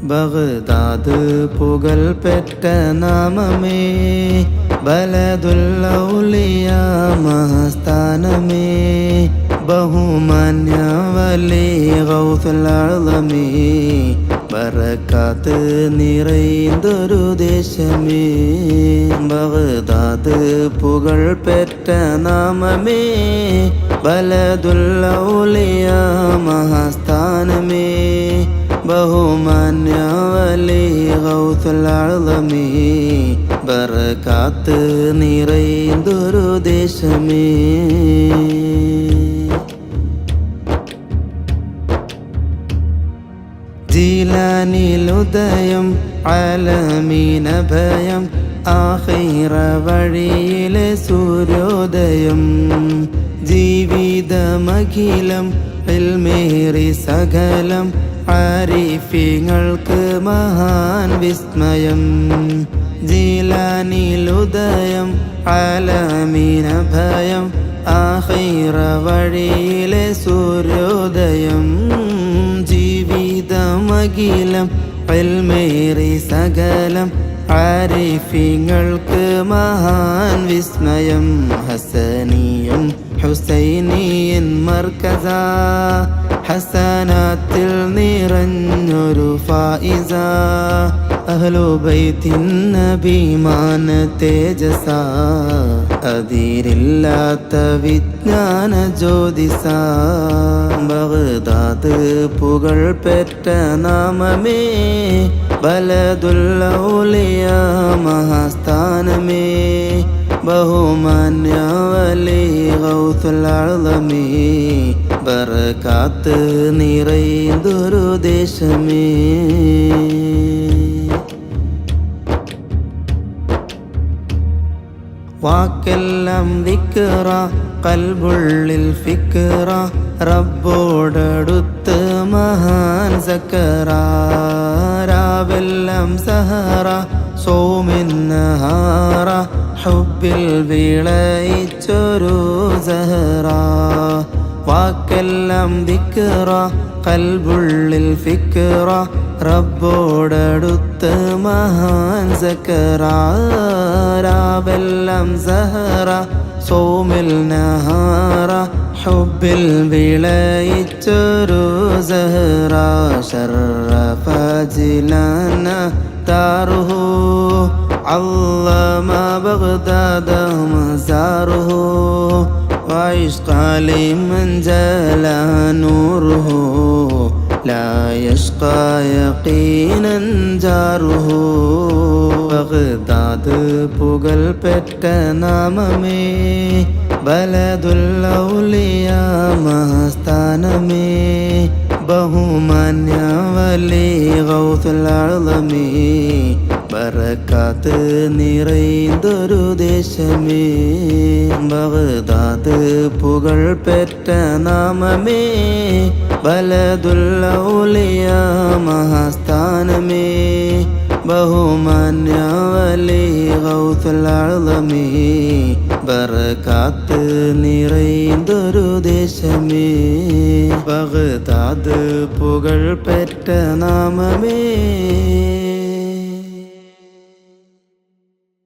ബഗ്ദാദ് പുകൽ പെറ്റ നാമമേ, ബലദുൽ ഔലിയ മഹസ്ഥാനമേ, ബഹുമാന്യ വലി ഗൗസുൽ അഅ്ളമേ, ബറകാത്ത് നിറയുന്നൊരു ദേശമേ. ബഗ്ദാദ് പുകൾ പെറ്റ നാമമേ, ബലദുൽ ഔലിയ മഹസ്ഥാനമേ, ബഹുമാന്യ വലി ഗൗസുൽ അഅ്ളമേ, ബറകാത്ത് നിറയുന്നൊരു ദേശമേ. ജീലാനിലുദയം ആലമീനഭയം, ആഖിറ വഴിയിലെ സൂര്യോദയം, ജീവിതമഖിലം ഇൽമേറി സകലം, ആരിഫീങ്ങൾക്ക് മഹാൻ വിസ്മയം. ജീലാനിലുദയം ആലമീനഭയം, ആഖിറ വഴിയിലെ സൂര്യോദയം, ജീവിതമഖിലം ഇൽമേറി സകലം, ആരിഫീങ്ങൾക്ക് മഹാൻ വിസ്മയം. ഹസനിയും ഹുസൈനിയൻ മർക്കസ, ഹസനാത്തിൽ നിറഞ്ഞൊരു ഫായിസ, അഹ്ലു ബൈത്തിൻ അഭിമാന തേജസ, അതിരില്ലാത്ത വിജ്ഞാന ജ്യോതിസ. ബഗ്ദാദ് പുകൾ പെറ്റ നാമമേ, ബലദുൽ ഔലിയ മഹസ്ഥാനമേ, ബഹുമാന്യ വലി ഗൗസുൽ അഅ്ളമേ, ബറകാത്ത് നിറയുന്നൊരു ദേശമേ. വാക്കെല്ലാം ദിക്റ, ഖൽബുള്ളിൽ ഫിക്റ, റബ്ബോടടുത്ത് മഹാൻ സക്കറ, രാവെല്ലാം സഹറ, സോമിൻ നഹാറ, ഹുബ്ബിൽ വിളയിച്ചൊരു സഹറ. വാക്കെല്ലാം ദിക്റ, ഖൽബുള്ളിൽ ഫിക്റ, റബ്ബോടടുത്ത് മഹാൻ സക്കറ, രാവെല്ലാം സഹറ, സോമിൽ നഹാറ, ഹുബ്ബിൽ വിളയിച്ചൊരു സഹറ. ശറഫ ജിലാന ദാറുഹു, അള്ളമ ബഗ്ദാദ മസാറുഹു, വഇശ്ഖ ലിമൻ ജല നൂറുഹു, ലാ യശ്ഖ യഖീനൻ ജാറുഹു. ബഗ്ദാദ് പുകൾ പെറ്റ നാമമേ, ബലദുൽ ഔലിയ മഹസ്ഥാനമേ, ബഹുമാന്യ വലി ഗൗസുൽ അഅ്ളമേ, ബറകാത്ത് നിറയുന്നൊരു ദേശമേ. ബഗ്ദാദ് പുകൾ പെറ്റ നാമമേ, ബലദുൽ ഔലിയ മഹസ്ഥാനമേ, ബഹുമാന്യ വലി ഗൗസുൽ അഅ്ളമേ, ബറകാത്ത് നിറയുന്നൊരു ദേശമേ. ബഗ്ദാദ് പുകൾ പെറ്റ നാമമേ.